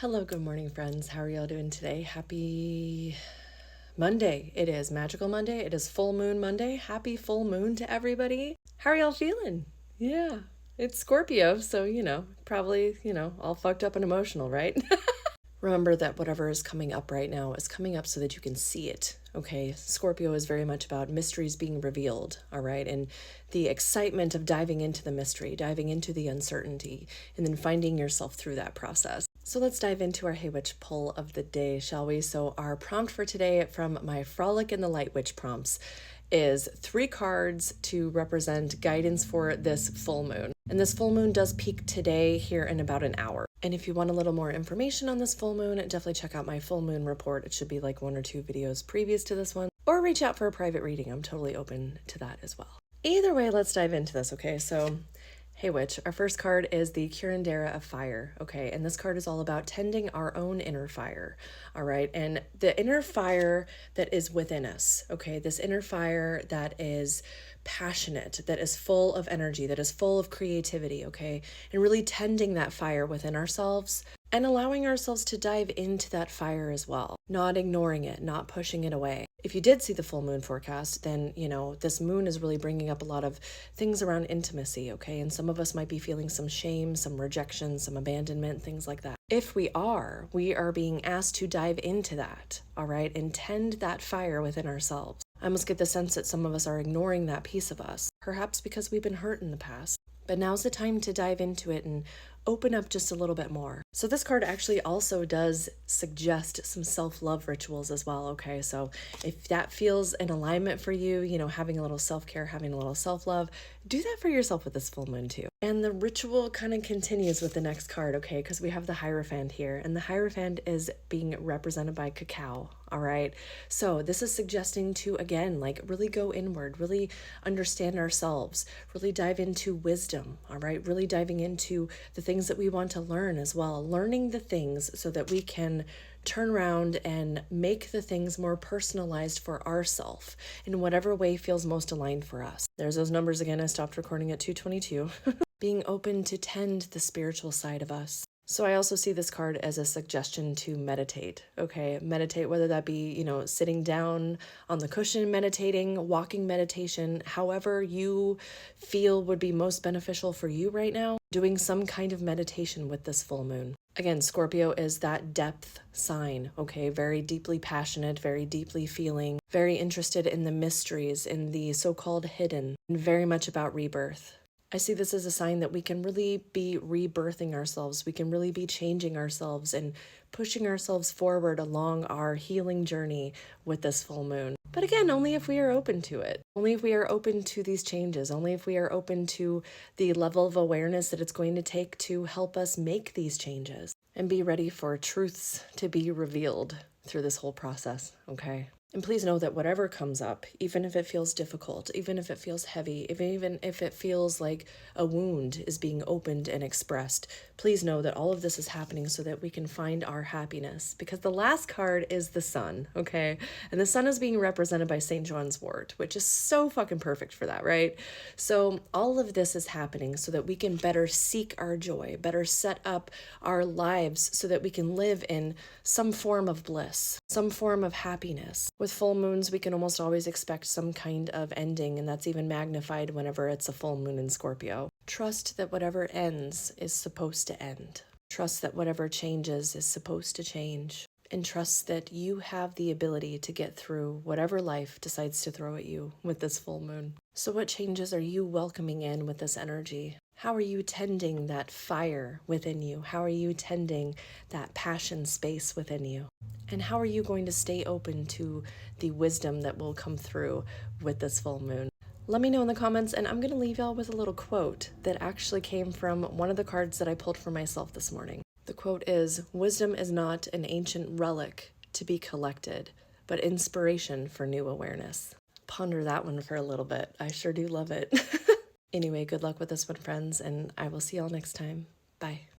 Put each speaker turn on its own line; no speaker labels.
Hello, good morning, friends. How are y'all doing today? Happy Monday. It is Magical Monday. It is Full Moon Monday. Happy full moon to everybody. How are y'all feeling? Yeah, it's Scorpio, so, probably, all fucked up and emotional, right? Remember that whatever is coming up right now is coming up so that you can see it, okay? Scorpio is very much about mysteries being revealed, all right? And the excitement of diving into the mystery, diving into the uncertainty, and then finding yourself through that process. So let's dive into our Hey Witch pull of the day, shall we? So our prompt for today from my Frolic in the Light Witch prompts is 3 cards to represent guidance for this full moon. And this full moon does peak today here in about an hour. And if you want a little more information on this full moon, definitely check out my full moon report. It should be like 1 or 2 videos previous to this one, or reach out for a private reading. I'm totally open to that as well. Either way, let's dive into this, okay? So Hey Witch, our first card is the Curandera of Fire, okay? And this card is all about tending our own inner fire, all right? And the inner fire that is within us, okay? This inner fire that is passionate, that is full of energy, that is full of creativity, okay? And really tending that fire within ourselves and allowing ourselves to dive into that fire as well, not ignoring it, not pushing it away. If you did see the full moon forecast, then, this moon is really bringing up a lot of things around intimacy, okay? And some of us might be feeling some shame, some rejection, some abandonment, things like that. If we are being asked to dive into that, all right? And tend that fire within ourselves. I almost get the sense that some of us are ignoring that piece of us, perhaps because we've been hurt in the past. But now's the time to dive into it and open up just a little bit more. So this card actually also does suggest some self-love rituals as well, okay? So if that feels in alignment for you, having a little self-care, having a little self-love, do that for yourself with this full moon too. And the ritual kind of continues with the next card, okay? Because we have the Hierophant here, and the Hierophant is being represented by cacao, all right? So this is suggesting to, again, really go inward, really understand ourselves, really dive into wisdom, all right? Really diving into the things that we want to learn as well, learning the things so that we can turn around and make the things more personalized for ourselves in whatever way feels most aligned for us. There's those numbers again. I stopped recording at 2:22. Being open to tend the spiritual side of us. So I also see this card as a suggestion to meditate, okay? Meditate, whether that be, sitting down on the cushion meditating, walking meditation, however you feel would be most beneficial for you right now, doing some kind of meditation with this full moon. Again, Scorpio is that depth sign, okay? Very deeply passionate, very deeply feeling, very interested in the mysteries, in the so-called hidden, and very much about rebirth. I see this as a sign that we can really be rebirthing ourselves. We can really be changing ourselves and pushing ourselves forward along our healing journey with this full moon. But again, only if we are open to it. Only if we are open to these changes. Only if we are open to the level of awareness that it's going to take to help us make these changes and be ready for truths to be revealed through this whole process, okay? And please know that whatever comes up, even if it feels difficult, even if it feels heavy, even if it feels like a wound is being opened and expressed, please know that all of this is happening so that we can find our happiness. Because the last card is the sun, okay? And the sun is being represented by St. John's wort, which is so fucking perfect for that, right? So all of this is happening so that we can better seek our joy, better set up our lives so that we can live in some form of bliss, some form of happiness. With full moons, we can almost always expect some kind of ending, and that's even magnified whenever it's a full moon in Scorpio. Trust that whatever ends is supposed to end. Trust that whatever changes is supposed to change. And trust that you have the ability to get through whatever life decides to throw at you with this full moon. So what changes are you welcoming in with this energy? How are you tending that fire within you? How are you tending that passion space within you? And how are you going to stay open to the wisdom that will come through with this full moon? Let me know in the comments, and I'm going to leave y'all with a little quote that actually came from one of the cards that I pulled for myself this morning. The quote is, "Wisdom is not an ancient relic to be collected, but inspiration for new awareness." Ponder that one for a little bit. I sure do love it. Anyway, good luck with this one, friends, and I will see y'all next time. Bye.